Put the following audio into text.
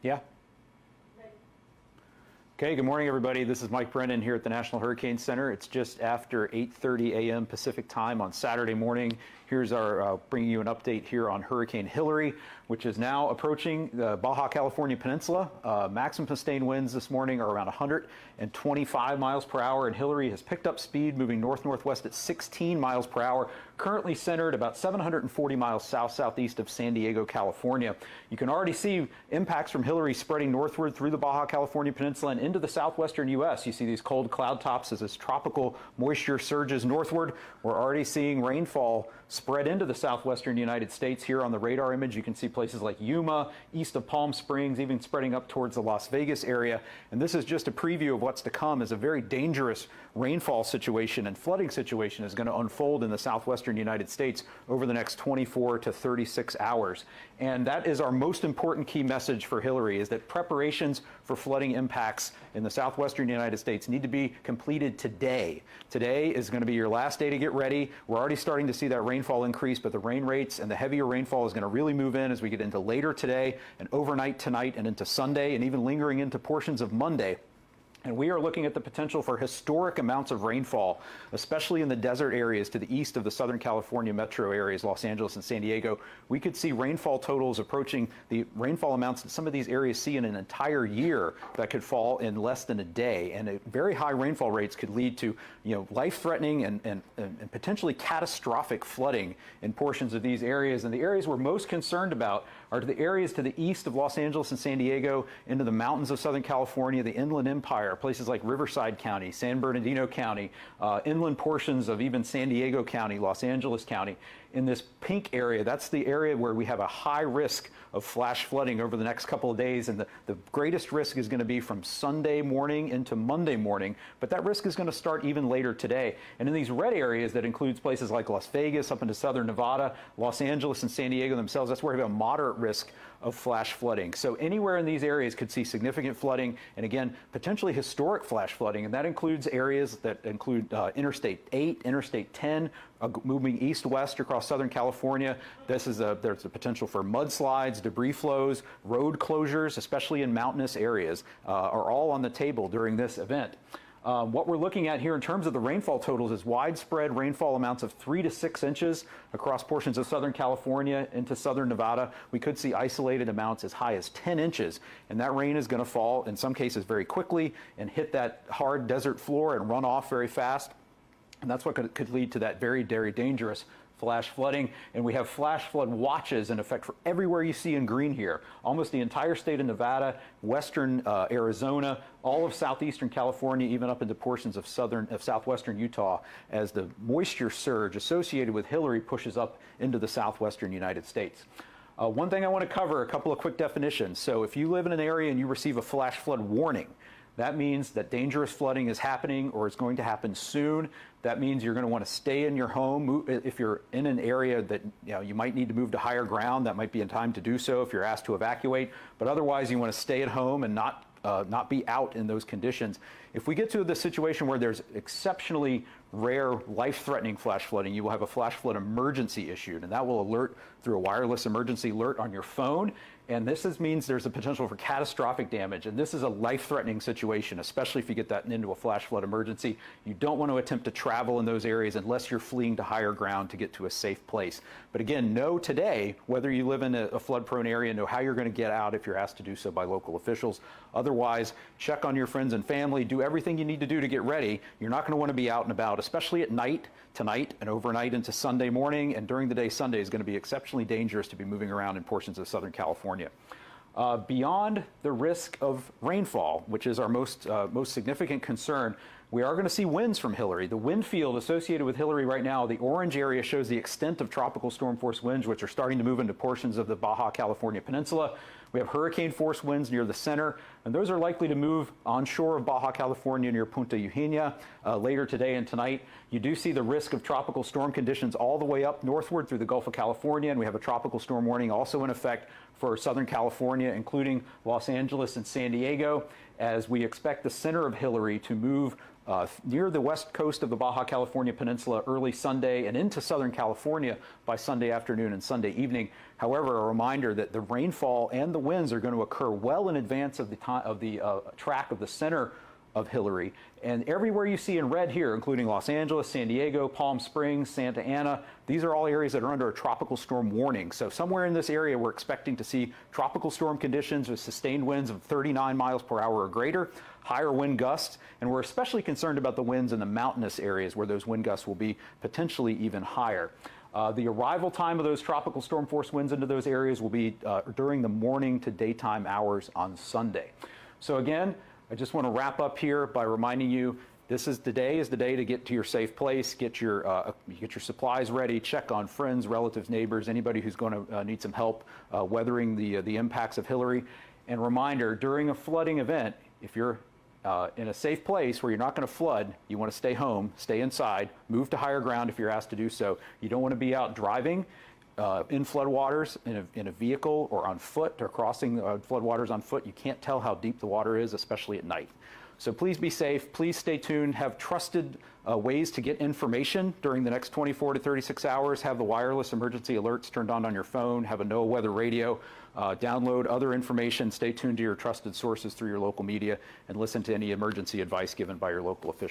Yeah. Okay, good morning, everybody. This is Mike Brennan here at the National Hurricane Center. It's just after 8:30 a.m. Pacific time on Saturday morning. Here's our bringing you an update here on Hurricane Hilary, which is now approaching the Baja California Peninsula. Maximum sustained winds this morning are around 125 miles per hour, and Hilary has picked up speed, moving north-northwest at 16 miles per hour, currently centered about 740 miles south-southeast of San Diego, California. You can already see impacts from Hilary spreading northward through the Baja California Peninsula and into the southwestern U.S. You see these cold cloud tops as this tropical moisture surges northward. We're already seeing rainfall spread into the southwestern United States. Here on the radar image, you can see places like Yuma, east of Palm Springs, even spreading up towards the Las Vegas area. And this is just a preview of what's to come, as a very dangerous rainfall situation and flooding situation is going to unfold in the southwestern United States over the next 24 to 36 hours. And that is our most important key message for Hilary, is that preparations for flooding impacts in the southwestern United States need to be completed today. Today is going to be your last day to get ready. We're already starting to see that rainfall increase, but the rain rates and the heavier rainfall is going to really move in as we get into later today and overnight tonight and into Sunday and even lingering into portions of Monday. And we are looking at the potential for historic amounts of rainfall, especially in the desert areas to the east of the Southern California metro areas, Los Angeles and San Diego. We could see rainfall totals approaching the rainfall amounts that some of these areas see in an entire year that could fall in less than a day. And very high rainfall rates could lead to, life-threatening and potentially catastrophic flooding in portions of these areas. And the areas we're most concerned about are the areas to the east of Los Angeles and San Diego, into the mountains of Southern California, the Inland Empire, places like Riverside County, San Bernardino County, inland portions of even San Diego County, Los Angeles County. In this pink area, that's the area where we have a high risk of flash flooding over the next couple of days. And the greatest risk is going to be from Sunday morning into Monday morning. But that risk is going to start even later today. And in these red areas, that includes places like Las Vegas, up into southern Nevada, Los Angeles and San Diego themselves, that's where we have a moderate risk of flash flooding. So anywhere in these areas could see significant flooding, and again, potentially historic flash flooding. And that includes areas that include Interstate 8, Interstate 10, moving east-west across Southern California. There's a potential for mudslides, debris flows, road closures, especially in mountainous areas, are all on the table during this event. What we're looking at here in terms of the rainfall totals is widespread rainfall amounts of 3 to 6 inches across portions of Southern California into southern Nevada. We could see isolated amounts as high as 10 inches, and that rain is going to fall in some cases very quickly and hit that hard desert floor and run off very fast. And that's what could lead to that very, very dangerous flash flooding. And we have flash flood watches in effect for everywhere you see in green here. Almost the entire state of Nevada, western Arizona, all of southeastern California, even up into portions of southwestern Utah, as the moisture surge associated with Hilary pushes up into the southwestern United States. One thing I want to cover, a couple of quick definitions. So if you live in an area and you receive a flash flood warning, that means that dangerous flooding is happening or is going to happen soon. That means you're going to want to stay in your home. If you're in an area that you might need to move to higher ground, that might be in time to do so if you're asked to evacuate. But otherwise, you want to stay at home and not be out in those conditions. If we get to the situation where there's exceptionally rare life-threatening flash flooding, you will have a flash flood emergency issued, and that will alert through a wireless emergency alert on your phone. And this means there's a potential for catastrophic damage. And this is a life-threatening situation, especially if you get that into a flash flood emergency. You don't want to attempt to travel in those areas unless you're fleeing to higher ground to get to a safe place. But again, know today, whether you live in a flood-prone area, know how you're going to get out if you're asked to do so by local officials. Otherwise, check on your friends and family. Do everything you need to do to get ready. You're not going to want to be out and about, especially at night, tonight and overnight into Sunday morning. And during the day, Sunday is going to be exceptionally dangerous to be moving around in portions of Southern California. Beyond the risk of rainfall, which is our most significant concern, we are going to see winds from Hilary. The wind field associated with Hilary right now, the orange area shows the extent of tropical storm force winds, which are starting to move into portions of the Baja California Peninsula. We have hurricane force winds near the center, and those are likely to move onshore of Baja California near Punta Eugenia later today and tonight. You do see the risk of tropical storm conditions all the way up northward through the Gulf of California, and we have a tropical storm warning also in effect for Southern California, including Los Angeles and San Diego. as we expect the center of Hilary to move near the west coast of the Baja California Peninsula early Sunday and into Southern California by Sunday afternoon and Sunday evening. However, a reminder that the rainfall and the winds are going to occur well in advance of the track of the center of Hilary. And everywhere you see in red here, including Los Angeles, San Diego, Palm Springs, Santa Ana, these are all areas that are under a tropical storm warning. So somewhere in this area, we're expecting to see tropical storm conditions with sustained winds of 39 miles per hour or greater, higher wind gusts, and we're especially concerned about the winds in the mountainous areas where those wind gusts will be potentially even higher. The arrival time of those tropical storm force winds into those areas will be during the morning to daytime hours on Sunday. So again, I just want to wrap up here by reminding you this is the day to get to your safe place, get your supplies ready, check on friends, relatives, neighbors, anybody who's going to need some help weathering the impacts of Hilary. And reminder, during a flooding event, if you're in a safe place where you're not going to flood, you want to stay home, stay inside, move to higher ground if you're asked to do so. You don't want to be out driving in floodwaters in a vehicle or on foot or crossing floodwaters on foot. You can't tell how deep the water is, especially at night. So please be safe. Please stay tuned. Have trusted ways to get information during the next 24 to 36 hours. Have the wireless emergency alerts turned on your phone. Have a NOAA weather radio. Download other information. Stay tuned to your trusted sources through your local media and listen to any emergency advice given by your local officials.